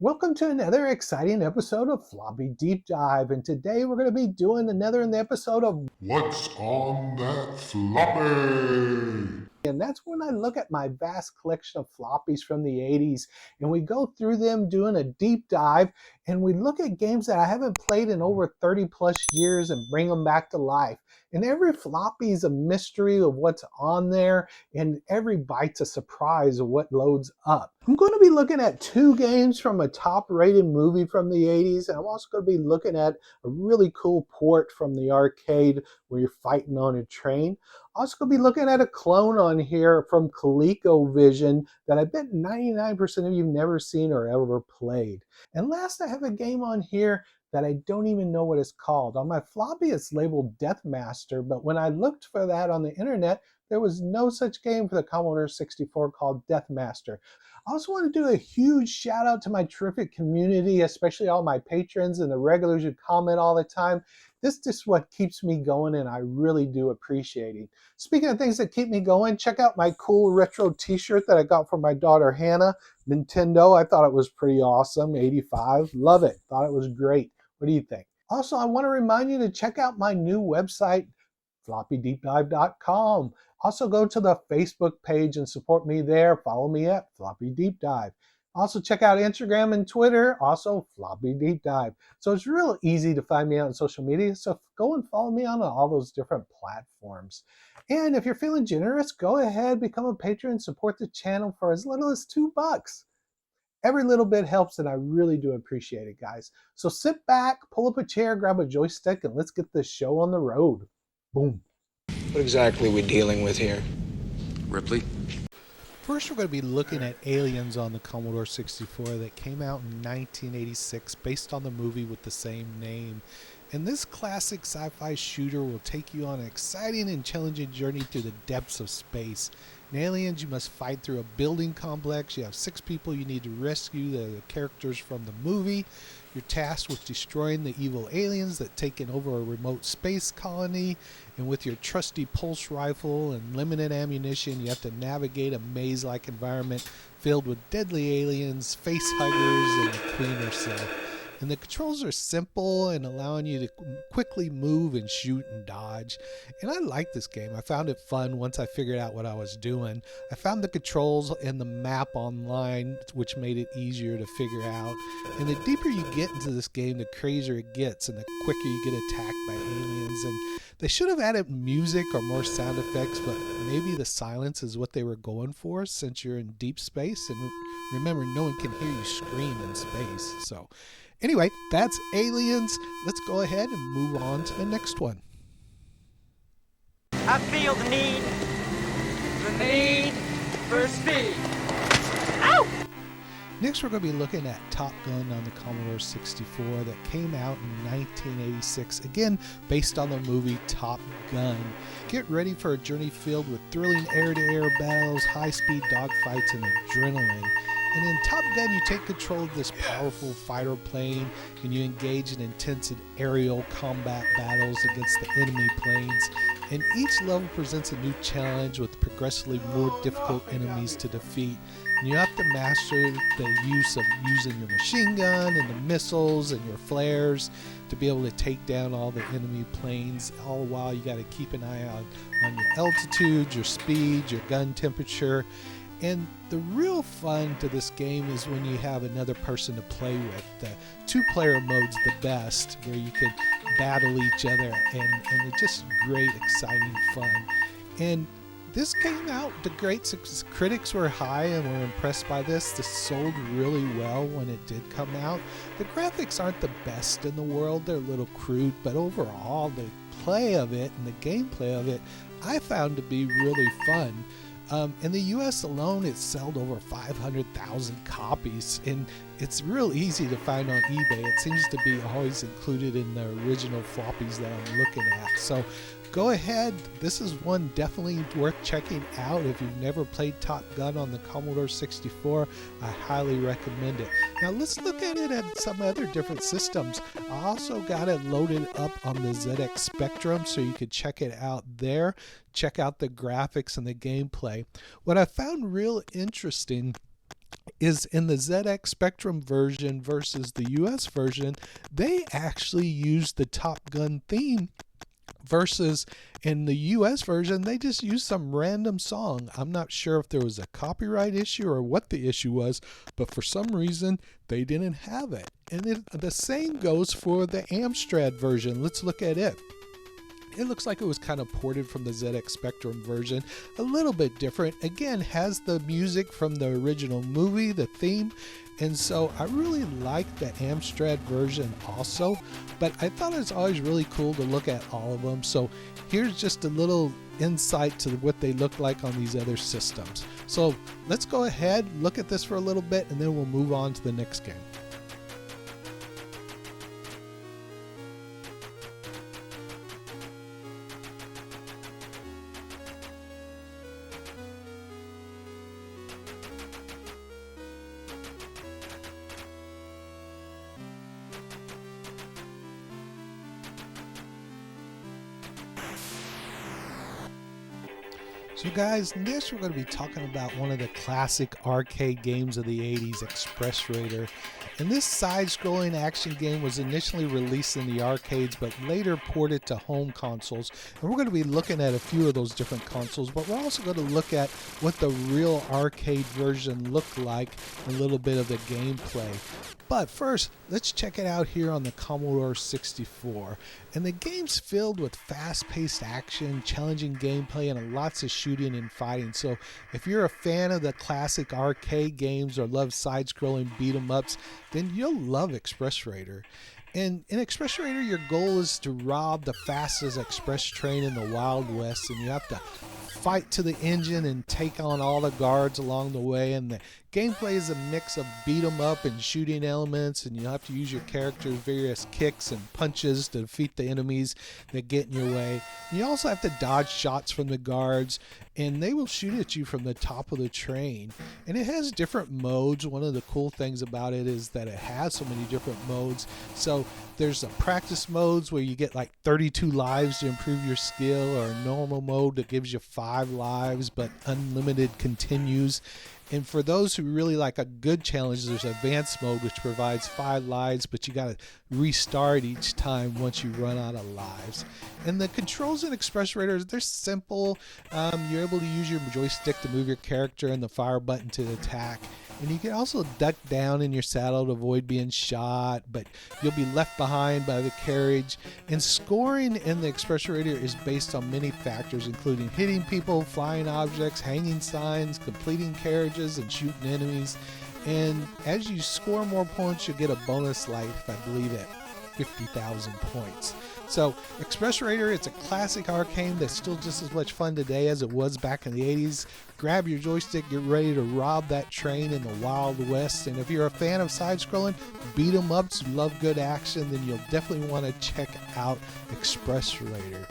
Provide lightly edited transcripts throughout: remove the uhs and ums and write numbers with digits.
Welcome to another exciting episode of Floppy Deep Dive, and today we're going to be doing another in the episode of What's on that floppy? and that's when I look at my vast collection of floppies from the 80s and we go through them doing a deep dive and we look at games that I haven't played in over 30 plus years and bring them back to life. And every floppy is a mystery of what's on there, and every bite's a surprise of what loads up. I'm going to be looking at two games from a top rated movie from the 80s, and I'm also going to be looking at a really cool port from the arcade where you're fighting on a train. Also going to be looking at a clone on here from ColecoVision that I bet 99% of you have never seen or ever played. And last, I have a game on here that I don't even know what it's called. On my floppy, it's labeled Deathmaster, but when I looked for that on the internet, there was no such game for the Commodore 64 called Deathmaster. I also want to do a huge shout out to my terrific community, especially all my patrons and the regulars who comment all the time. This is just what keeps me going, and I really do appreciate it. Speaking of things that keep me going, check out my cool retro t-shirt that I got for my daughter Hannah. Nintendo, I thought it was pretty awesome. 85, love it, thought it was great. What do you think? Also, I want to remind you to check out my new website, floppydeepdive.com. Also, go to the Facebook page and support me there. Follow me at Floppy Deep Dive. Also, check out Instagram and Twitter, also Floppy Deep Dive. So it's real easy to find me out on social media. So go and follow me on all those different platforms. And if you're feeling generous, go ahead, become a patron, support the channel for as little as $2. Every little bit helps, and I really do appreciate it, guys. So sit back, pull up a chair, grab a joystick, and let's get this show on the road. Boom. What exactly are we dealing with here? Ripley? First, we're going to be looking at Aliens on the Commodore 64 that came out in 1986 based on the movie with the same name. And this classic sci-fi shooter will take you on an exciting and challenging journey through the depths of space. In Aliens, you must fight through a building complex. You have 6 people you need to rescue, the characters from the movie. You're tasked with destroying the evil aliens that taken over a remote space colony. And with your trusty pulse rifle and limited ammunition, you have to navigate a maze-like environment filled with deadly aliens, face huggers, and the Queen herself. And the controls are simple and allowing you to quickly move and shoot and dodge. And I like this game. I found it fun once I figured out what I was doing. I found the controls and the map online, which made it easier to figure out. And the deeper you get into this game, the crazier it gets and the quicker you get attacked by aliens. And they should have added music or more sound effects, but maybe the silence is what they were going for since you're in deep space. And remember, no one can hear you scream in space. So anyway, that's Aliens. Let's go ahead and move on to the next one. I feel the need for speed. Ow! Next, we're going to be looking at Top Gun on the Commodore 64 that came out in 1986, again based on the movie Top Gun. Get ready for a journey filled with thrilling air-to-air battles, high-speed dogfights, and adrenaline. And in Top Gun, you take control of this powerful fighter plane and you engage in intense aerial combat battles against the enemy planes. And each level presents a new challenge with progressively more difficult enemies to defeat. And you have to master the use of using your machine gun and the missiles and your flares to be able to take down all the enemy planes. All the while, you got to keep an eye out on your altitude, your speed, your gun temperature. And the real fun to this game is when you have another person to play with. The 2-player mode's the best, where you can battle each other, and it's just great, exciting fun. And this came out to great success. Critics were high and were impressed by this. This sold really well when it did come out. The graphics aren't the best in the world. They're a little crude, but overall, the play of it and the gameplay of it, I found to be really fun. In the US alone, it's sold over 500,000 copies, and it's real easy to find on eBay. It seems to be always included in the original floppies that I'm looking at. So go ahead, this is one definitely worth checking out. If you've never played Top Gun on the Commodore 64, I highly recommend it. Now let's look at it at some other different systems. I also got it loaded up on the ZX Spectrum, so you could check it out there. Check out the graphics and the gameplay. What I found real interesting is in the ZX Spectrum version versus the US version, they actually used the Top Gun theme, versus in the US version, they just used some random song. I'm not sure if there was a copyright issue or what the issue was, but for some reason, they didn't have it. And the same goes for the Amstrad version. Let's look at it. It looks like it was kind of ported from the ZX Spectrum version, a little bit different. Again, has the music from the original movie, the theme, and so I really like the Amstrad version also, but I thought it was always really cool to look at all of them. So here's just a little insight to what they look like on these other systems. So let's go ahead, look at this for a little bit, and then we'll move on to the next game. So guys, next we're going to be talking about one of the classic arcade games of the 80s, Express Raider. And this side-scrolling action game was initially released in the arcades, but later ported to home consoles. And we're going to be looking at a few of those different consoles, but we're also going to look at what the real arcade version looked like, a little bit of the gameplay. But first, let's check it out here on the Commodore 64. And the game's filled with fast-paced action, challenging gameplay, and lots of shooting and fighting. So if you're a fan of the classic arcade games or love side-scrolling beat-em-ups, then you'll love Express Raider. And in Express Raider, your goal is to rob the fastest express train in the Wild West, and you have to fight to the engine and take on all the guards along the way. And the gameplay is a mix of beat 'em up and shooting elements, and you have to use your character's various kicks and punches to defeat the enemies that get in your way. You also have to dodge shots from the guards, and they will shoot at you from the top of the train. And it has different modes. One of the cool things about it is that it has so many different modes. So there's a practice modes where you get like 32 lives to improve your skill, or a normal mode that gives you 5 lives but unlimited continues. And for those who really like a good challenge, there's advanced mode which provides 5 lives, but you got to restart each time once you run out of lives. And the controls in Express Raider, they're simple. You're able to use your joystick to move your character and the fire button to attack. And you can also duck down in your saddle to avoid being shot, but you'll be left behind by the carriage. And scoring in the Express Raider is based on many factors, including hitting people, flying objects, hanging signs, completing carriages, and shooting enemies. And as you score more points, you'll get a bonus life, I believe, at 50,000 points. So Express Raider, it's a classic arcade that's still just as much fun today as it was back in the 80s. Grab your joystick, get ready to rob that train in the Wild West. And if you're a fan of side-scrolling, beat 'em ups, you love good action, then you'll definitely want to check out Express Raider.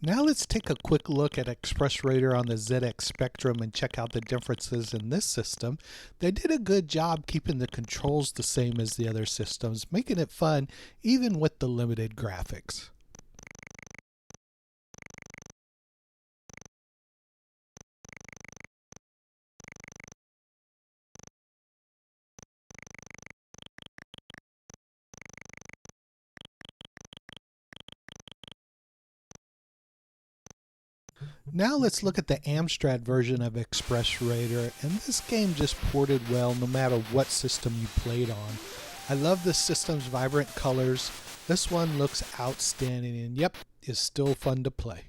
Now let's take a quick look at Express Raider on the ZX Spectrum and check out the differences in this system. They did a good job keeping the controls the same as the other systems, making it fun even with the limited graphics. Now let's look at the Amstrad version of Express Raider, and this game just ported well no matter what system you played on. I love this system's vibrant colors. This one looks outstanding, and yep, is still fun to play.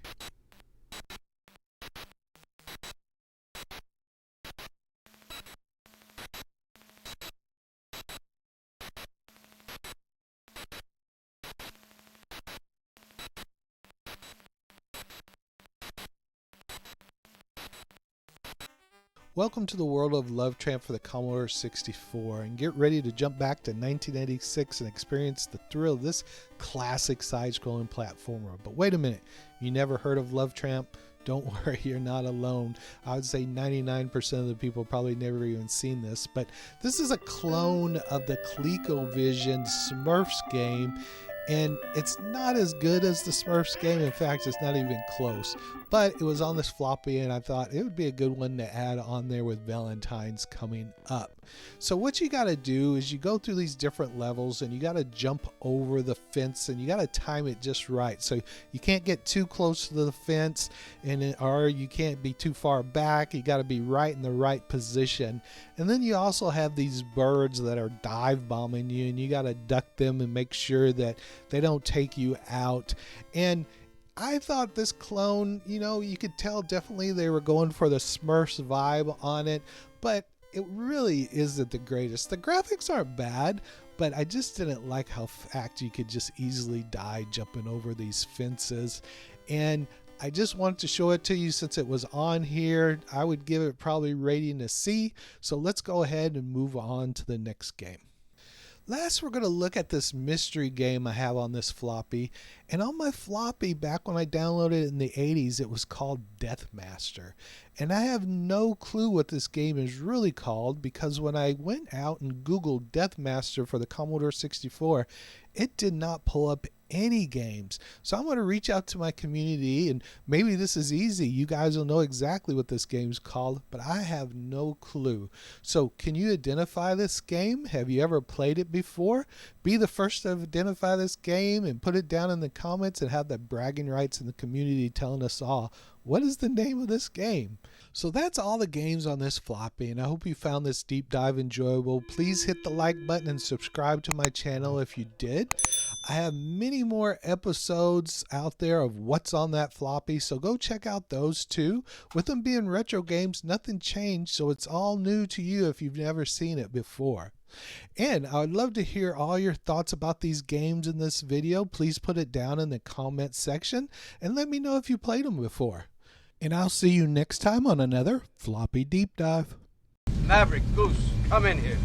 Welcome to the world of Love Tramp for the Commodore 64, and get ready to jump back to 1986 and experience the thrill of this classic side-scrolling platformer. But wait a minute, you never heard of Love Tramp? Don't worry, you're not alone. I would say 99% of the people probably never even seen this, but this is a clone of the ColecoVision Smurfs game. And it's not as good as the Smurfs game. In fact, it's not even close. but it was on this floppy and I thought it would be a good one to add on there with Valentine's coming up. So what you got to do is you go through these different levels and you got to jump over the fence and you got to time it just right. So you can't get too close to the fence or you can't be too far back. You got to be right in the right position. And then you also have these birds that are dive bombing you and you got to duck them and make sure that they don't take you out. And I thought this clone, you could tell definitely they were going for the Smurfs vibe on it, but it really isn't the greatest. The graphics aren't bad, but I just didn't like how you could just easily die jumping over these fences. And I just wanted to show it to you since it was on here. I would give it probably rating a C. So let's go ahead and move on to the next game. Last, we're going to look at this mystery game I have on this floppy. And on my floppy, back when I downloaded it in the 80s, it was called Deathmaster. And I have no clue what this game is really called because when I went out and Googled Deathmaster for the Commodore 64, it did not pull up any games. So I'm going to reach out to my community and maybe this is easy. You guys will know exactly what this game's called, but I have no clue. So can you identify this game? Have you ever played it before? Be the first to identify this game and put it down in the comments and have the bragging rights in the community telling us all, what is the name of this game? So that's all the games on this floppy, and I hope you found this deep dive enjoyable. Please hit the like button and subscribe to my channel if you did. I have many more episodes out there of what's on that floppy, so go check out those too. With them being retro games, nothing changed, so it's all new to you if you've never seen it before. And I would love to hear all your thoughts about these games in this video. Please put it down in the comment section and let me know if you played them before. And I'll see you next time on another Floppy Deep Dive. Maverick, Goose, come in here.